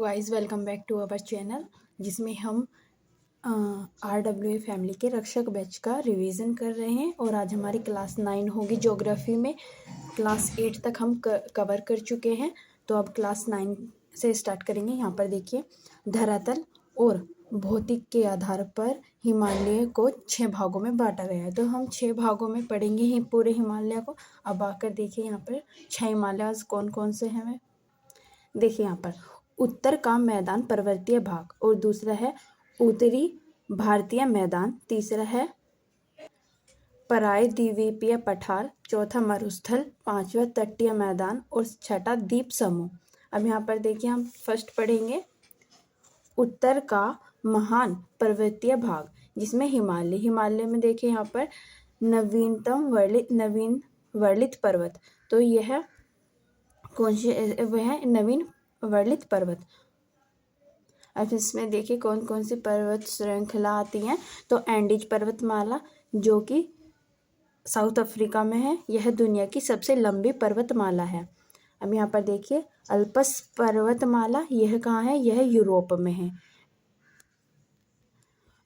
Guys, welcome back to our channel जिसमें हम RWA family के रक्षक बैच का रिवीजन कर रहे हैं। और आज हमारी क्लास 9 होगी ज्योग्राफी में। क्लास 8 तक हम कवर कर चुके हैं, तो अब क्लास 9 से स्टार्ट करेंगे। यहाँ पर देखिए, धरातल और भौतिक के आधार पर हिमालय को 6 भागों में बांटा गया है। तो हम 6 भागों में पढ़ेंगे ही पूरे हिमालय को। अब आकर देखिए यहाँ पर 6 हिमालय कौन कौन से हैं। देखिए यहाँ पर उत्तर का मैदान पर्वतीय भाग, और दूसरा है उत्तरी भारतीय मैदान, तीसरा है प्रायद्वीपीय पठार, चौथा मरुस्थल, पांचवा तटीय मैदान और छठा द्वीप समूह। अब यहाँ पर देखिए, हम फर्स्ट पढ़ेंगे उत्तर का महान पर्वतीय भाग जिसमें हिमालय में देखिए यहाँ पर नवीन वर्णित पर्वत। तो यह कौन से वह नवीन वर्णित पर्वत। अब इसमें देखिए कौन कौन सी पर्वत श्रृंखला आती हैं। तो एंडीज पर्वतमाला जो कि साउथ अफ्रीका में है, यह दुनिया की सबसे लंबी पर्वतमाला है। अब यहाँ पर देखिए अल्पस पर्वतमाला, यह कहाँ है, यह यूरोप में है।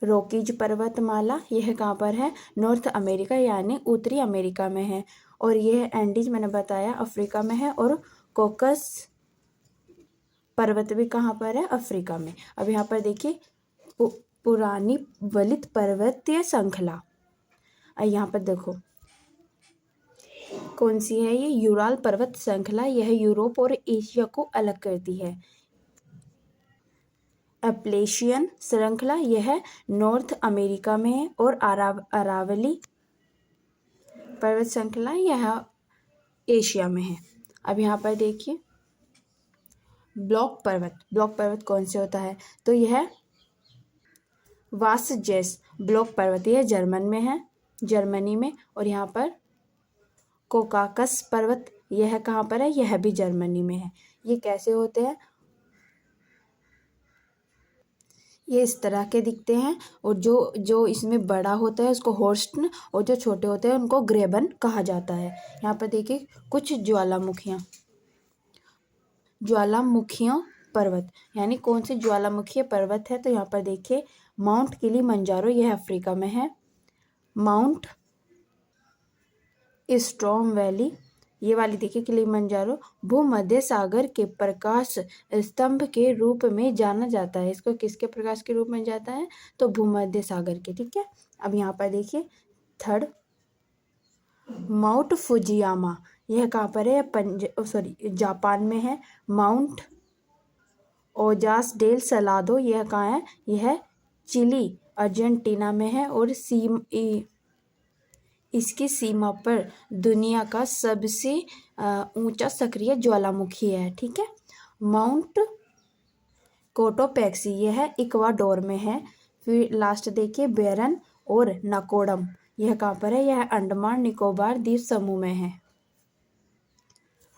रॉकीज पर्वतमाला, यह कहाँ पर है, नॉर्थ अमेरिका यानी उत्तरी अमेरिका में है। और यह एंडीज मैंने बताया अफ्रीका में है। और कोकस पर्वत भी कहाँ पर है, अफ्रीका में। अब यहाँ पर देखिए पुरानी वलित पर्वतीय श्रृंखला, यहाँ पर देखो कौन सी है, ये यूराल पर्वत श्रृंखला। यह यूरोप और एशिया को अलग करती है। एप्लेशियन श्रृंखला, यह नॉर्थ अमेरिका में है। और अरावली पर्वत श्रृंखला, यह एशिया में है। अब यहाँ पर देखिए ब्लॉक पर्वत कौन से होता है, तो यह वासजेस ब्लॉक पर्वत, यह जर्मनी में। और यहाँ पर कोकाकस पर्वत, यह कहाँ पर है, यह भी जर्मनी में है। ये कैसे होते हैं, ये इस तरह के दिखते हैं। और जो इसमें बड़ा होता है उसको हॉर्स्टन, और जो छोटे होते हैं उनको ग्रेबन कहा जाता है। यहाँ पर देखिए कुछ ज्वालामुखियों पर्वत, यानी कौन से ज्वालामुखीय पर्वत है। तो यहाँ पर देखिए माउंट किलिमंजारो, यह अफ्रीका में है। माउंट स्ट्रॉम वैली, ये वाली देखिए किलिमंजारो, भूमध्य सागर के प्रकाश स्तंभ के रूप में जाना जाता है। इसको किसके प्रकाश के रूप में जाता है, तो भूमध्य सागर के। ठीक है। अब यहाँ पर देखिए थर्ड माउंट फुजियामा, यह कहाँ पर है, जापान में है। माउंट ओजास डेल सलादो, यह कहाँ है, यह चिली अर्जेंटीना में है। और इसकी सीमा पर दुनिया का सबसे ऊंचा सक्रिय ज्वालामुखी है। ठीक है। माउंट कोटोपैक्सी, यह इक्वाडोर में है। फिर लास्ट देखिए बेरन और नाकोडम, यह कहाँ पर है, यह अंडमान निकोबार द्वीप समूह में है।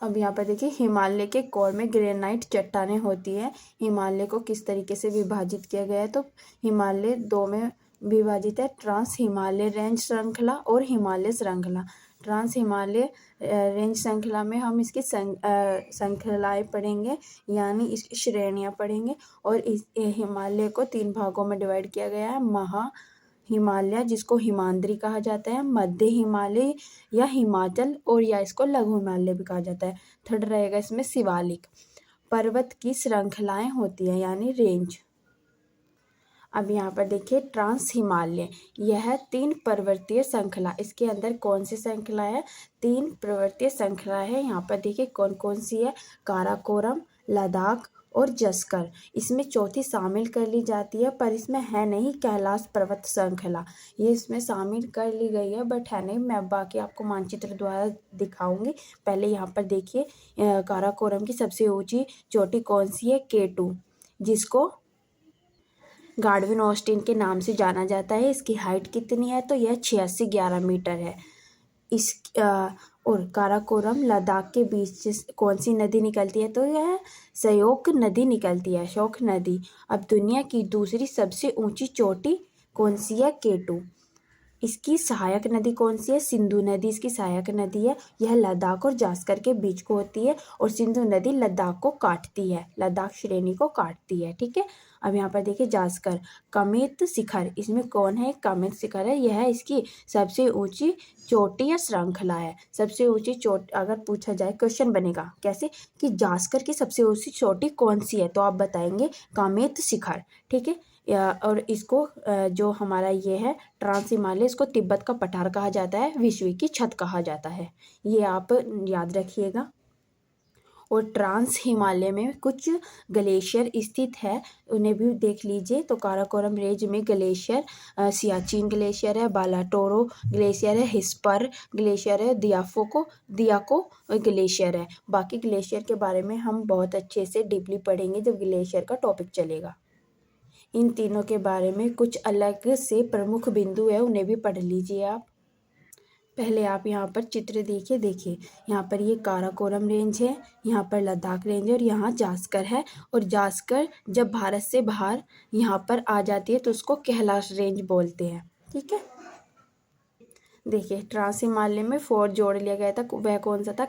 अब यहाँ पर देखिए हिमालय के कोर में ग्रेनाइट चट्टानें होती है। हिमालय को किस तरीके से विभाजित किया गया है, तो हिमालय 2 में विभाजित है, ट्रांस हिमालय रेंज श्रृंखला और हिमालय श्रृंखला। ट्रांस हिमालय रेंज श्रृंखला में हम इसकी श्रृंखलाएँ पढ़ेंगे, यानी इसकी श्रेणियाँ पढ़ेंगे। और इस हिमालय को 3 भागों में डिवाइड किया गया है। महा हिमालय, जिसको हिमाद्री कहा जाता है, मध्य हिमालय या हिमाचल, और या इसको लघु हिमालय भी कहा जाता है। थर्ड रहेगा इसमें शिवालिक। पर्वत की श्रृंखलाएं होती हैं, यानी रेंज। अब यहाँ पर देखिए ट्रांस हिमालय, यह 3 पर्वतीय श्रृंखला। इसके अंदर कौन सी श्रृंखला है, 3 पर्वतीय श्रृंखला है। यहाँ पर देखिए कौन कौन सी है, काराकोरम, लद्दाख और जस्कर। इसमें चौथी शामिल कर ली जाती है, पर इसमें है नहीं कैलाश पर्वत श्रृंखला। ये इसमें शामिल कर ली गई है, बट है नहीं। मैं बाकी आपको मानचित्र द्वारा दिखाऊंगी। पहले यहाँ पर देखिए काराकोरम की सबसे ऊंची चोटी कौन सी है, K2, जिसको गार्डविन ऑस्टिन के नाम से जाना जाता है। इसकी हाइट कितनी है, तो यह 8611 मीटर है। और काराकोरम लद्दाख के बीच से कौन सी नदी निकलती है, तो यह शयोक नदी निकलती है, शोक नदी। अब दुनिया की दूसरी सबसे ऊंची चोटी कौन सी है, K2। इसकी सहायक नदी कौन सी है? सिंधु नदी इसकी सहायक नदी है। यह लद्दाख और जास्कर के बीच को होती है और सिंधु नदी लद्दाख को काटती है, लद्दाख श्रेणी को काटती है। ठीक है, अब यहाँ पर देखिए जास्कर कामेत शिखर, इसमें कौन है? कामेत शिखर है। यह इसकी सबसे ऊंची चोटी या श्रृंखला है। सबसे ऊंची चोटी अगर पूछा जाए, क्वेश्चन बनेगा कैसे कि जास्कर की सबसे ऊंची चोटी कौन सी है, तो आप बताएंगे कामेत शिखर। ठीक है, और इसको जो हमारा ये है ट्रांस हिमालय, इसको तिब्बत का पठार कहा जाता है, विश्व की छत कहा जाता है, ये आप याद रखिएगा। और ट्रांस हिमालय में कुछ ग्लेशियर स्थित है, उन्हें भी देख लीजिए। तो काराकोरम रेंज में ग्लेशियर सियाचिन ग्लेशियर है, बालाटोरो ग्लेशियर है, हिस्पर ग्लेशियर है, दियाको ग्लेशियर है। बाकी ग्लेशियर के बारे में हम बहुत अच्छे से डीपली पढ़ेंगे जब ग्लेशियर का टॉपिक चलेगा। इन तीनों के बारे में कुछ अलग से प्रमुख बिंदु है, उन्हें भी पढ़ लीजिए आप। पहले आप यहाँ पर चित्र देखिए यहाँ पर ये काराकोरम रेंज है, यहाँ पर लद्दाख रेंज है और यहाँ जास्कर है। और जास्कर जब भारत से बाहर यहाँ पर आ जाती है तो उसको कैलाश रेंज बोलते हैं। ठीक है, देखिए ट्रांस हिमालय में 4 जोड़ लिया गया था, वह कौन सा था?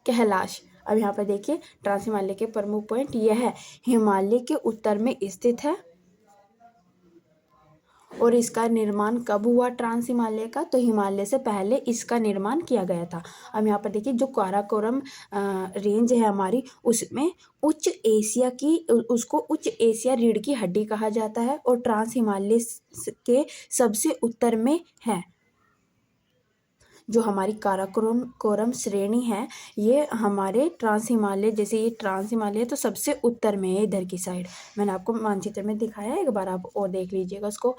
कैलाश। अब यहाँ पर देखिए ट्रांस हिमालय के प्रमुख पॉइंट यह है, हिमालय के उत्तर में स्थित है। और इसका निर्माण कब हुआ ट्रांस हिमालय का? तो हिमालय से पहले इसका निर्माण किया गया था। अब यहाँ पर देखिए जो काराकोरम रेंज है हमारी, उसमें उच्च एशिया की उसको उच्च एशिया रीढ़ की हड्डी कहा जाता है और ट्रांस हिमालय के सबसे उत्तर में है। जो हमारी काराकोरम श्रेणी है, ये हमारे ट्रांस हिमालय, जैसे ये ट्रांस हिमालय तो सबसे उत्तर में है, इधर की साइड। मैंने आपको मानचित्र में दिखाया है, एक बार आप और देख लीजिएगा उसको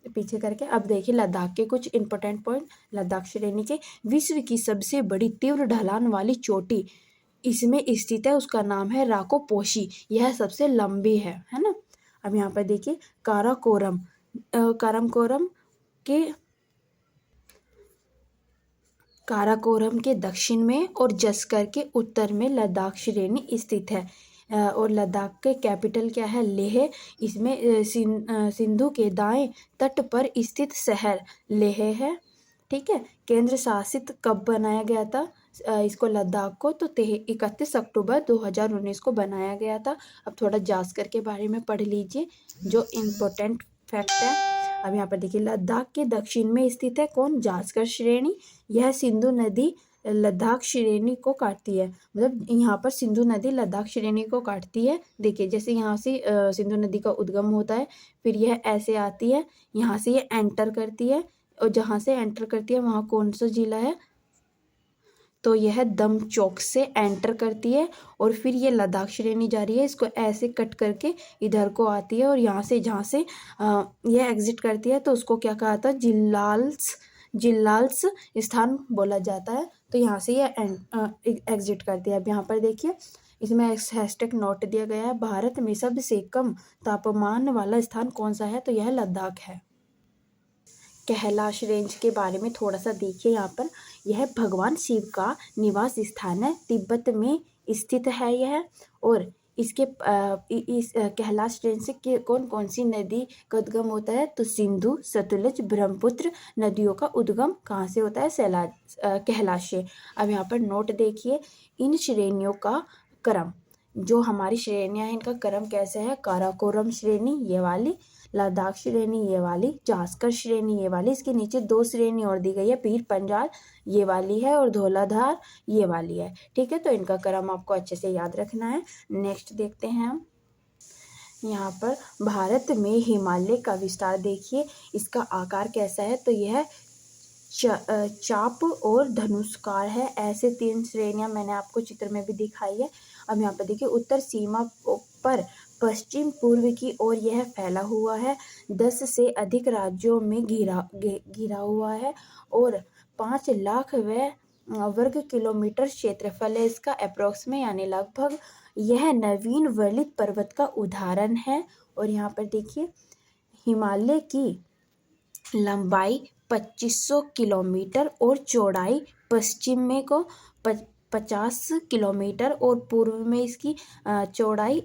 पीछे करके। अब देखिए लद्दाख के कुछ इंपॉर्टेंट पॉइंट। लद्दाख श्रेणी के विश्व की सबसे बड़ी तीव्र ढलान वाली चोटी इसमें स्थित है, उसका नाम है राकोपोशी, यह सबसे लंबी है ना। अब यहाँ पर देखिए काराकोरम के दक्षिण में और जस्कर के उत्तर में लद्दाख श्रेणी स्थित है। और लद्दाख के कैपिटल क्या है? लेह। इसमें सिंधु के दाएं तट पर स्थित शहर लेह है। ठीक है, केंद्र शासित कब बनाया गया था इसको लद्दाख को? तो 31 अक्टूबर 2019 को बनाया गया था। अब थोड़ा जास्कर के बारे में पढ़ लीजिए जो इम्पोर्टेंट फैक्ट है। अब यहाँ पर देखिए लद्दाख के दक्षिण में स्थित है कौन? जास्कर श्रेणी। यह सिंधु नदी लद्दाख श्रेणी को काटती है, मतलब यहाँ पर सिंधु नदी लद्दाख श्रेणी को काटती है। देखिए जैसे यहाँ से सिंधु नदी का उद्गम होता है, फिर यह ऐसे आती है, यहाँ से ये एंटर करती है और जहाँ से एंटर करती है वहाँ कौन सा जिला है? तो यह दमचौक से एंटर करती है और फिर ये लद्दाख श्रेणी जा रही है, इसको ऐसे कट करके इधर को आती है और यहाँ से जहाँ से यह एग्जिट करती है तो उसको क्या कहा था? जिल्लाल्स स्थान बोला जाता है। तो यहाँ से ये एग्जिट करती है। अब यहाँ पर देखिए इसमें हैशटैग नोट दिया गया है, भारत में सबसे कम तापमान वाला स्थान कौन सा है? तो यह लद्दाख है। कैलाश रेंज के बारे में थोड़ा सा देखिए यहाँ पर, यह भगवान शिव का निवास स्थान है, तिब्बत में स्थित है यह। और इसके इस कैलाश रेंज से कौन कौन सी नदी का उद्गम होता है? तो सिंधु, सतलुज, ब्रह्मपुत्र नदियों का उद्गम कहाँ से होता है? कैलाश से। अब यहाँ पर नोट देखिए, इन श्रेणियों का क्रम, जो हमारी श्रेणियाँ हैं इनका क्रम कैसे है? काराकोरम श्रेणी ये वाली, लद्दाख श्रेणी ये वाली, जास्कर श्रेणी ये वाली, इसके नीचे 2 श्रेणी और दी गई है, पीर पंजाल ये वाली है और धौलाधार ये वाली है। ठीक है, तो इनका क्रम आपको अच्छे से याद रखना है। नेक्स्ट देखते हैं हम यहाँ पर भारत में हिमालय का विस्तार देखिए, इसका आकार कैसा है? तो यह चाप और धनुष्कार है। ऐसे 3 श्रेणियां मैंने आपको चित्र में भी दिखाई है। अब यहाँ पर देखिए उत्तर सीमा पर पश्चिम पूर्व की ओर यह फैला हुआ है, 10 से अधिक राज्यों में घिरा हुआ है और 5 लाख वर्ग किलोमीटर क्षेत्रफल है इसका अप्रोक्स में, यानी लगभग। यह नवीन वर्लित पर्वत का उदाहरण है। और यहाँ पर देखिए हिमालय की लंबाई 2500 किलोमीटर और चौड़ाई पश्चिम में को 50 किलोमीटर और पूर्व में इसकी चौड़ाई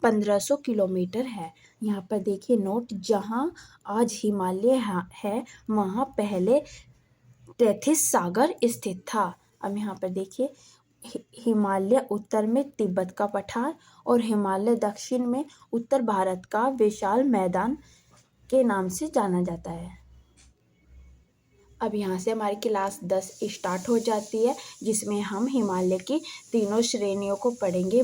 1500 किलोमीटर है। यहाँ पर देखिए नोट, जहाँ आज हिमालय है वहाँ पहले टेथिस सागर स्थित था। अब यहाँ पर देखिए हिमालय उत्तर में तिब्बत का पठार और हिमालय दक्षिण में उत्तर भारत का विशाल मैदान के नाम से जाना जाता है। अब यहाँ से हमारी क्लास 10 स्टार्ट हो जाती है, जिसमें हम हिमालय की तीनों श्रेणियों को पढ़ेंगे।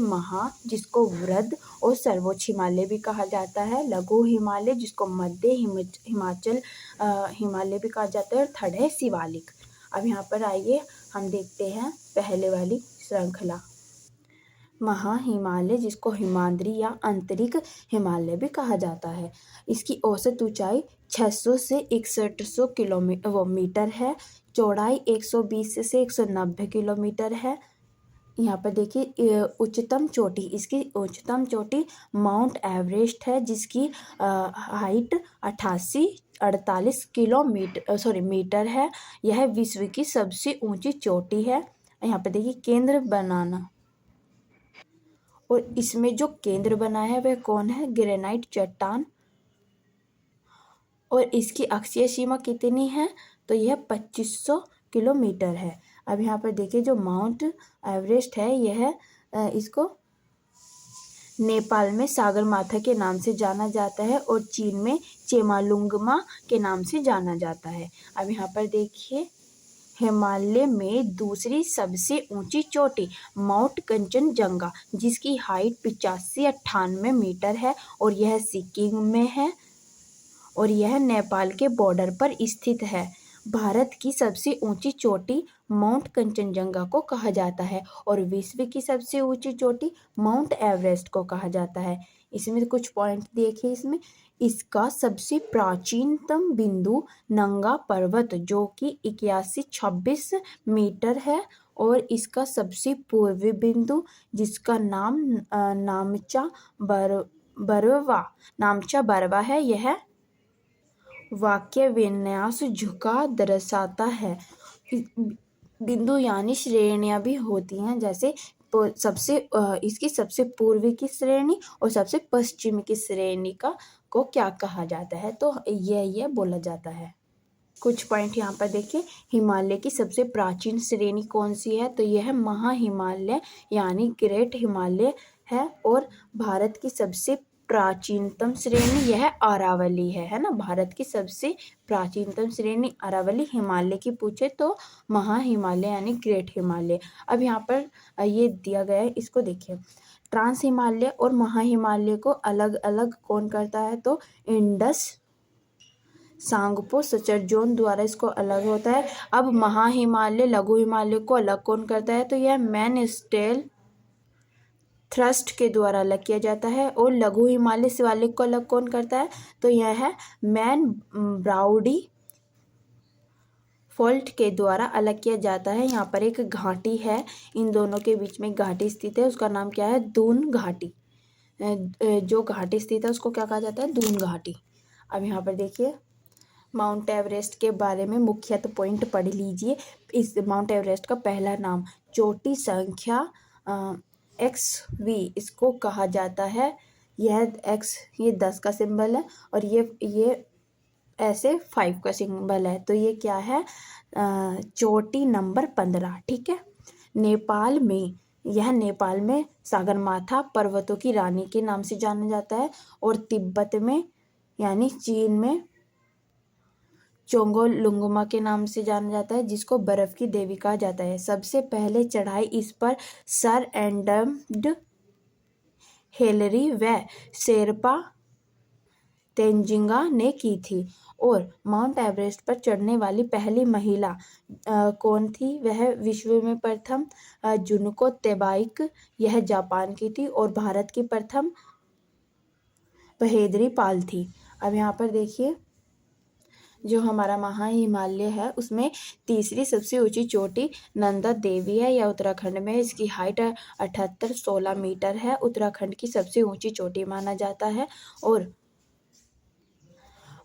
जिसको वृद्ध और सर्वोच्च हिमालय भी कहा जाता है, लघु हिमालय जिसको मध्य हिमाचल हिमालय भी कहा जाता है, और थर्ड है शिवालिक। अब यहाँ पर आइए हम देखते हैं पहले वाली श्रृंखला। हिमालय जिसको हिमाद्री या आंतरिक हिमालय भी कहा जाता है। इसकी औसत ऊंचाई 600 से 6100 मीटर है। चौड़ाई 120 से 190 किलोमीटर है। यहाँ पर देखिए उच्चतम चोटी, इसकी उच्चतम चोटी माउंट एवरेस्ट है, जिसकी हाइट 48 मीटर है। यह विश्व की सबसे ऊंची चोटी है। यहाँ पर देखिए केंद्र बनाना, और इसमें जो केंद्र बना है वह कौन है? ग्रेनाइट चट्टान। और इसकी अक्षीय सीमा कितनी है? तो यह 2500 किलोमीटर है। अब यहाँ पर देखिए जो माउंट एवरेस्ट है, यह इसको नेपाल में सागरमाथा के नाम से जाना जाता है और चीन में चेमालुंगमा के नाम से जाना जाता है। अब यहाँ पर देखिए हिमालय में दूसरी सबसे ऊंची चोटी माउंट कंचनजंगा, जिसकी हाइट 85-98 मीटर है और यह सिक्किम में है और यह नेपाल के बॉर्डर पर स्थित है। भारत की सबसे ऊंची चोटी माउंट कंचनजंगा को कहा जाता है और विश्व की सबसे ऊंची चोटी माउंट एवरेस्ट को कहा जाता है। इसमें कुछ पॉइंट देखिए। इसका सबसे प्राचीनतम बिंदु नंगा पर्वत, जो कि 8126 मीटर है, और इसका सबसे पूर्वी बिंदु जिसका नाम नामचा बरवा है, यह वाक्य विन्यास झुका दर्शाता है। बिंदु यानी श्रेणियां भी होती हैं, जैसे इसकी सबसे पूर्वी की श्रेणी और सबसे पश्चिमी की श्रेणी को क्या कहा जाता है? तो यह बोला जाता है। कुछ पॉइंट यहाँ पर देखिए। हिमालय की सबसे प्राचीन श्रेणी कौन सी है? तो यह महाहिमालय यानी ग्रेट हिमालय है। और भारत की सबसे प्राचीनतम श्रेणी यह अरावली है ना। भारत की सबसे प्राचीनतम श्रेणी अरावली। हिमालय की पूछे तो महाहिमालय यानी ग्रेट हिमालय। अब यहाँ पर ये दिया गया है, इसको देखिए। ट्रांस हिमालय और महाहिमालय को अलग अलग कौन करता है? तो इंडस सांगपो सचरजोन द्वारा इसको अलग होता है। अब महाहिमालय लघु हिमालय को अलग कौन करता है? तो यह मैन स्टेल थ्रस्ट के द्वारा अलग किया जाता है। और लघु हिमालय शिवालिक को अलग कौन करता है? तो यह है मैन ब्राउडी फॉल्ट के द्वारा अलग किया जाता है। यहाँ पर एक घाटी है, इन दोनों के बीच में घाटी स्थित है, उसका नाम क्या है? दून घाटी। जो घाटी स्थित है उसको क्या कहा जाता है? दून घाटी। अब यहाँ पर देखिए माउंट एवरेस्ट के बारे में मुख्यतः पॉइंट पढ़ लीजिए। इस माउंट एवरेस्ट का पहला नाम चोटी संख्या XV इसको कहा जाता है। यह X ये 10 का सिंबल है और ये ऐसे 5 का सिंबल है, तो ये क्या है? चोटी नंबर 15। ठीक है। नेपाल में सागरमाथा पर्वतों की रानी के नाम से जाना जाता है और तिब्बत में यानी चीन में चोंगोलुंगमा के नाम से जाना जाता है, जिसको बर्फ की देवी कहा जाता है। सबसे पहले चढ़ाई इस पर सर एडमंड हिलरी व शेरपा तेंजिंगा ने की थी। और माउंट एवरेस्ट पर चढ़ने वाली पहली महिला कौन थी? वह विश्व में प्रथम जुनको तेबाइक, यह जापान की थी। और भारत की प्रथम महेंद्री पाल थी। अब यहाँ पर देखिए जो हमारा महाहिमालय है उसमें तीसरी सबसे ऊंची चोटी नंदा देवी है, यह उत्तराखंड में है। इसकी हाइट 7816 मीटर है, उत्तराखंड की सबसे ऊंची चोटी माना जाता है। और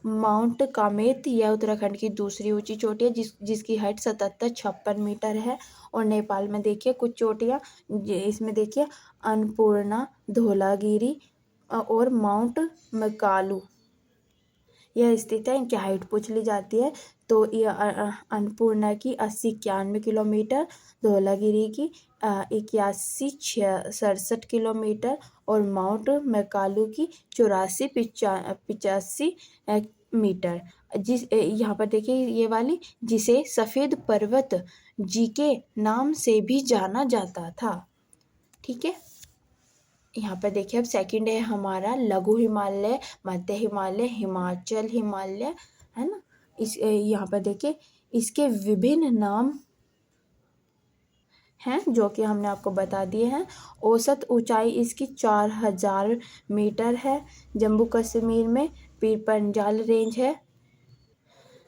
माउंट कामेत यह उत्तराखंड की दूसरी ऊंची चोटी है, जिसकी हाइट 7756 मीटर है। और नेपाल में देखिए कुछ चोटियाँ, इसमें देखिए अन्नपूर्णा, धौलागिरी, और माउंट मैकालू यह स्थित है। इनकी हाइट पूछ ली जाती है तो ये अन्नपूर्णा की 80-91 किलोमीटर, धौलागिरी की 81-67 किलोमीटर और माउंट मैकालू की 84-85 मीटर। यहाँ पर देखिए ये वाली, जिसे सफ़ेद पर्वत जी के नाम से भी जाना जाता था। ठीक है, यहाँ पर देखिए अब सेकंड है हमारा लघु हिमालय, मध्य हिमालय, हिमाचल हिमालय, है ना। यहाँ पर देखिए इसके विभिन्न नाम हैं जो कि हमने आपको बता दिए हैं। औसत ऊंचाई इसकी 4000 मीटर है। जम्मू कश्मीर में पीर पंजाल रेंज है।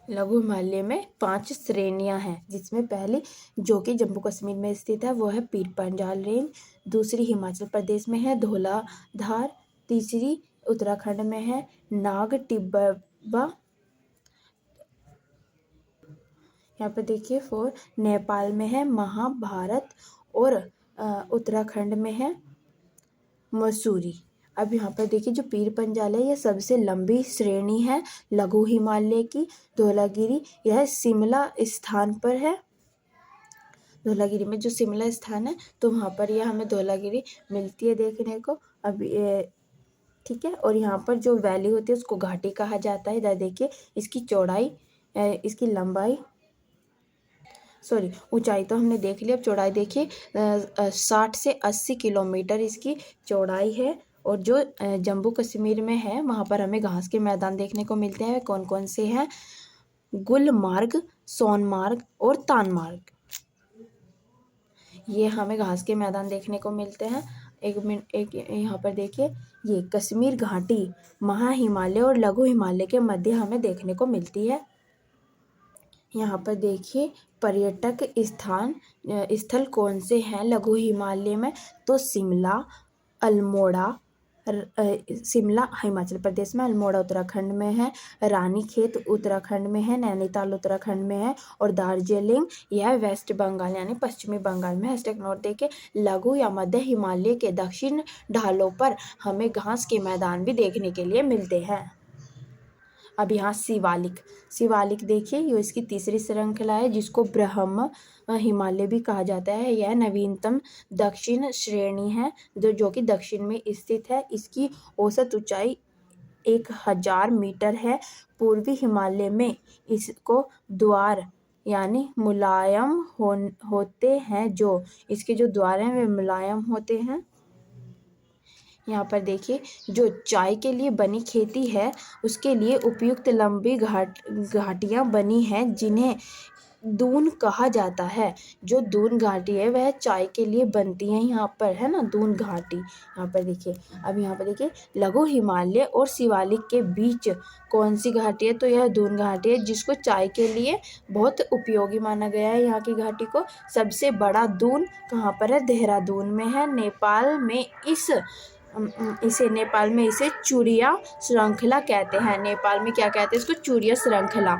लघु हिमालय में 5 श्रेणियां हैं, जिसमें पहली जो कि जम्मू कश्मीर में स्थित है वो है पीर पंजाल रेंज, दूसरी हिमाचल प्रदेश में है धौलाधार, तीसरी उत्तराखंड में है नाग टिब्बा। यहाँ पे देखिए फोर नेपाल में है महाभारत और उत्तराखंड में है मसूरी। अब यहाँ पर देखिए जो पीर पंजाल है यह सबसे लंबी श्रेणी है लघु हिमालय की। धौलागिरी यह शिमला स्थान पर है। धौलागिरी में जो शिमला स्थान है तो वहाँ पर यह हमें धौलागिरी मिलती है देखने को। अब ठीक है, और यहाँ पर जो वैली होती है उसको घाटी कहा जाता है। इधर देखिए इसकी चौड़ाई, इसकी लंबाई, सॉरी ऊंचाई तो हमने देख लिया। अब चौड़ाई देखिए 60 से 80 किलोमीटर इसकी चौड़ाई है। और जो जम्मू कश्मीर में है वहाँ पर हमें घास के मैदान देखने को मिलते हैं। कौन कौन से हैं? गुलमार्ग, सोनमार्ग और तानमार्ग, ये हमें घास के मैदान देखने को मिलते हैं। एक यहाँ पर देखिए ये कश्मीर घाटी महा हिमालय और लघु हिमालय के मध्य हमें देखने को मिलती है। यहाँ पर देखिए पर्यटक स्थल कौन से हैं लघु हिमालय में? तो शिमला, अल्मोड़ा, शिमला हिमाचल प्रदेश में, अल्मोड़ा उत्तराखंड में है, रानीखेत उत्तराखंड में है, नैनीताल उत्तराखंड में है और दार्जिलिंग यह वेस्ट बंगाल यानी पश्चिमी बंगाल में। हैशटैग नोट देके लघु या मध्य हिमालय के दक्षिण ढालों पर हमें घास के मैदान भी देखने के लिए मिलते हैं। अब यहाँ शिवालिक देखिए, ये इसकी तीसरी श्रृंखला है जिसको ब्रह्म हिमालय भी कहा जाता है। यह नवीनतम दक्षिण श्रेणी है जो कि दक्षिण में स्थित है। इसकी औसत ऊंचाई 1000 मीटर है। पूर्वी हिमालय में इसको द्वार यानी मुलायम होते हैं, जो इसके जो द्वार हैं वे मुलायम होते हैं। यहाँ पर देखिए जो चाय के लिए बनी खेती है उसके लिए उपयुक्त लंबी घाटियाँ बनी हैं जिन्हें दून कहा जाता है। जो दून घाटी है वह चाय के लिए बनती है यहाँ पर, है ना, दून घाटी। यहाँ पर देखिए, अब यहाँ पर देखिए लघु हिमालय और शिवालिक के बीच कौन सी घाटी है? तो यह दून घाटी है जिसको चाय के लिए बहुत उपयोगी माना गया है। यहाँ की घाटी को सबसे बड़ा दून कहाँ पर है? देहरादून में है। नेपाल में इसे चूड़िया श्रृंखला कहते हैं। नेपाल में क्या कहते हैं इसको? चूड़िया श्रृंखला।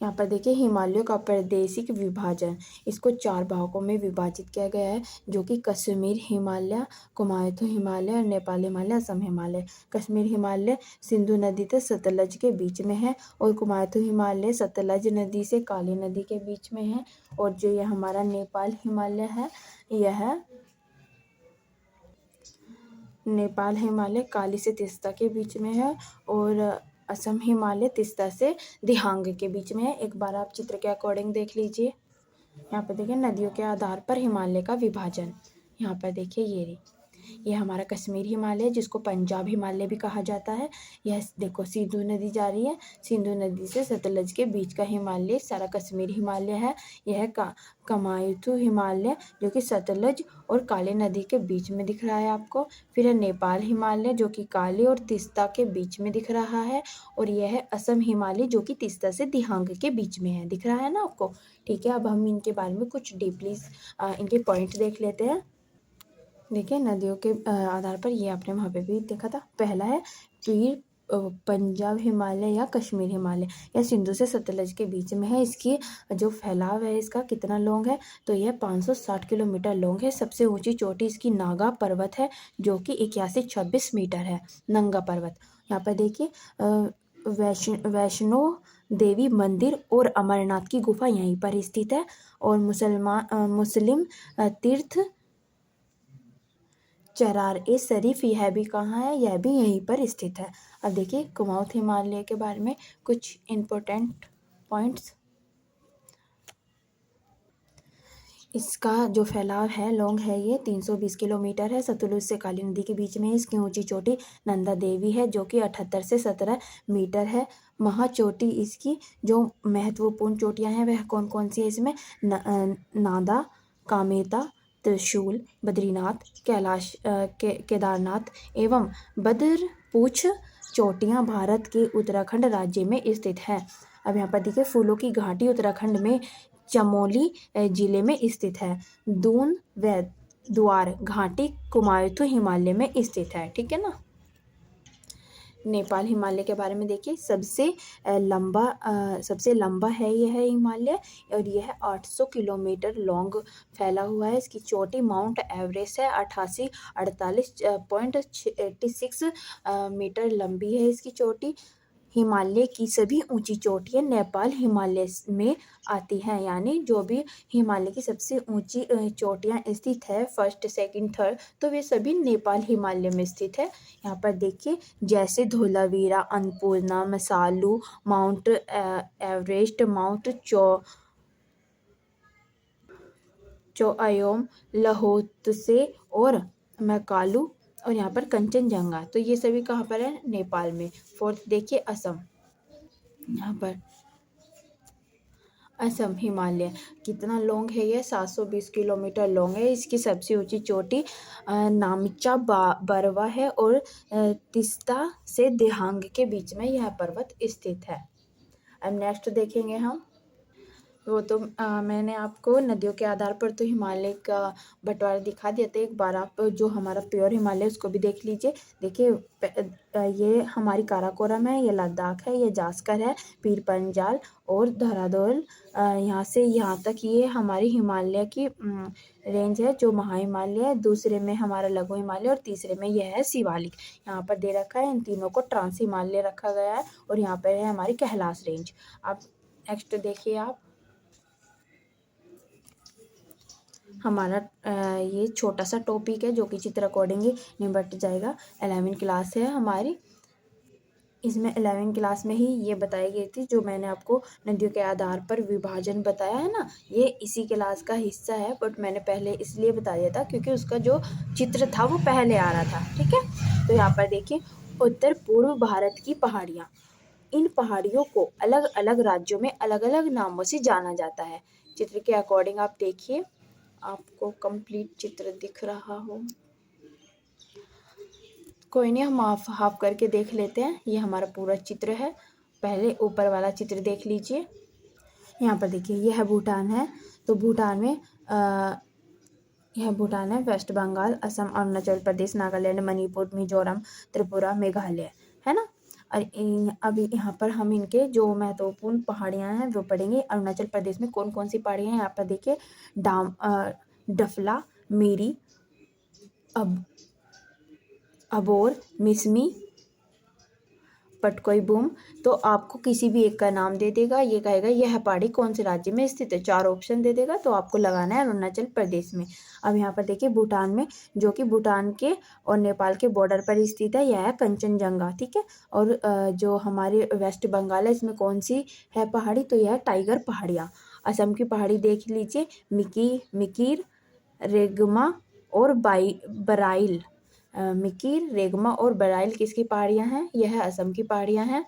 यहाँ पर देखिए हिमालयों का प्रादेशिक विभाजन, इसको 4 भागों में विभाजित किया गया है जो कि कश्मीर हिमालय, कुमायूं हिमालय और नेपाल हिमालय, असम हिमालय। कश्मीर हिमालय सिंधु नदी से सतलज के बीच में है और कुमायूं हिमालय सतलज नदी से काली नदी के बीच में है। और जो यह हमारा नेपाल हिमालय है यह नेपाल हिमालय काली से तीस्ता के बीच में है और असम हिमालय तीस्ता से दिहांग के बीच में है। एक बार आप चित्र के अकॉर्डिंग देख लीजिए। यहाँ पर देखिए नदियों के आधार पर हिमालय का विभाजन। यहाँ पर देखिए ये हमारा कश्मीर हिमालय जिसको पंजाब हिमालय भी कहा जाता है। यह देखो सिंधु नदी जा रही है, सिंधु नदी से सतलज के बीच का हिमालय सारा कश्मीर हिमालय है। यह कुमायूं हिमालय जो कि सतलज और काली नदी के बीच में दिख रहा है आपको। फिर है नेपाल हिमालय जो कि काली और तीस्ता के बीच में दिख रहा है। और यह है असम हिमालय जो कि तीस्ता से दिहांग के बीच में है। दिख रहा है ना आपको? ठीक है, अब हम इनके बारे में कुछ डीपली इनके पॉइंट देख लेते हैं। देखिए नदियों के आधार पर ये आपने वहाँ पे भी देखा था। पहला है पीर पंजाब हिमालय या कश्मीर हिमालय या सिंधु से सतलज के बीच में है। इसकी जो फैलाव है इसका कितना लॉन्ग है, तो यह 560 किलोमीटर लॉन्ग है। सबसे ऊंची चोटी इसकी नागा पर्वत है जो कि 8126 मीटर है, नंगा पर्वत। यहाँ पर देखिए वैष्णो देवी मंदिर और अमरनाथ की गुफा यहीं पर स्थित है। और मुस्लिम तीर्थ चरार ए शरीफ यह भी कहाँ है, यह भी यहीं पर स्थित है। अब देखिए कुमाऊं हिमालय के बारे में कुछ इम्पोर्टेंट पॉइंट्स। इसका जो फैलाव है लॉन्ग है ये 320 किलोमीटर है। सतलुज से काली नदी के बीच में इसकी ऊंची चोटी नंदा देवी है जो कि 78 से 17 मीटर है। महाचोटी इसकी जो महत्वपूर्ण चोटियां हैं वह कौन कौन सी है इसमें, नादा, कामेता, त्रिशूल, बद्रीनाथ, कैलाश केदारनाथ एवं बदरपूछ चोटियां भारत के उत्तराखंड राज्य में स्थित है। अब यहाँ पर देखिए फूलों की घाटी उत्तराखंड में चमोली जिले में स्थित है। दून व द्वार घाटी कुमायूं हिमालय में स्थित है। ठीक है ना। नेपाल हिमालय के बारे में देखिए सबसे लंबा है यह हिमालय और यह 800 किलोमीटर लॉन्ग फैला हुआ है। इसकी चोटी माउंट एवरेस्ट है। 48.86 मीटर लंबी है इसकी चोटी। हिमालय की सभी ऊंची चोटियां नेपाल हिमालय में आती हैं, यानी जो भी हिमालय की सबसे ऊंची चोटियां स्थित है फर्स्ट सेकंड थर्ड, तो वे सभी नेपाल हिमालय में स्थित है। यहाँ पर देखिए जैसे Dholavira, Annapurna, Manaslu, Mount Everest, Mount चोआयोम, लहोत्से और मैकालू और यहाँ पर कंचनजंगा, तो ये सभी कहाँ पर है, नेपाल में। फोर्थ देखिए असम। यहाँ पर असम हिमालय कितना लॉन्ग है, ये 720 किलोमीटर लॉन्ग है। इसकी सबसे ऊंची चोटी नामिचा बरवा है और तिस्ता से दिहांग के बीच में यह पर्वत स्थित है। अब नेक्स्ट देखेंगे हम, वो तो मैंने आपको नदियों के आधार पर तो हिमालय का बंटवारा दिखा दिया था। एक बार आप जो हमारा प्योर हिमालय उसको भी देख लीजिए। देखिए ये हमारी काराकोरम है, ये लद्दाख है, ये जास्कर है, पीर पंजाल और धरादोल, यहाँ से यहाँ तक ये हमारी हिमालय की रेंज है जो महा हिमालय है। दूसरे में हमारा लघु हिमालय और तीसरे में यह है शिवालिक। यहाँ पर दे रखा है, इन तीनों को ट्रांस हिमालय रखा गया है और यहाँ पर है हमारी कैलाश रेंज। अब नेक्स्ट देखिए आप, हमारा ये छोटा सा टॉपिक है जो कि चित्र अकॉर्डिंग ही निपट जाएगा। 11वीं क्लास है हमारी, इसमें 11वीं क्लास में ही ये बताई गई थी जो मैंने आपको नदियों के आधार पर विभाजन बताया है ना, ये इसी क्लास का हिस्सा है। बट मैंने पहले इसलिए बता दिया था क्योंकि उसका जो चित्र था वो पहले आ रहा था। ठीक है, तो यहाँ पर देखिए उत्तर पूर्व भारत की पहाड़ियाँ, इन पहाड़ियों को अलग अलग राज्यों में अलग अलग नामों से जाना जाता है। चित्र के अकॉर्डिंग आप देखिए, आपको कंप्लीट चित्र दिख रहा हो, कोई नहीं हम हाफ करके देख लेते हैं। ये हमारा पूरा चित्र है, पहले ऊपर वाला चित्र देख लीजिए। यहाँ पर देखिए यह भूटान है, तो भूटान में यह भूटान है, वेस्ट बंगाल, असम, अरुणाचल प्रदेश, नागालैंड, मणिपुर, मिजोरम, त्रिपुरा, मेघालय, है ना। अभी यहाँ पर हम इनके जो महत्वपूर्ण पहाड़ियाँ हैं वो पढ़ेंगे। अरुणाचल प्रदेश में कौन कौन सी पहाड़ियाँ हैं, यहाँ पर देखिए डफला, मेरी, अबोर, मिसमी, पटकोई बूम। तो आपको किसी भी एक का नाम दे देगा, ये कहेगा यह पहाड़ी कौन से राज्य में स्थित है, 4 ऑप्शन दे देगा, तो आपको लगाना है अरुणाचल प्रदेश में। अब यहाँ पर देखिए भूटान में, जो कि भूटान के और नेपाल के बॉर्डर पर स्थित है, यह है कंचनजंगा। ठीक है, और जो हमारे वेस्ट बंगाल है इसमें कौन सी है पहाड़ी, तो यह टाइगर पहाड़ियाँ। असम की पहाड़ी देख लीजिए, मिकीर, रेगमा और बराइल। मिकीर, रेगमा और बराइल किसकी पहाड़ियाँ हैं, यह असम की पहाड़ियाँ हैं।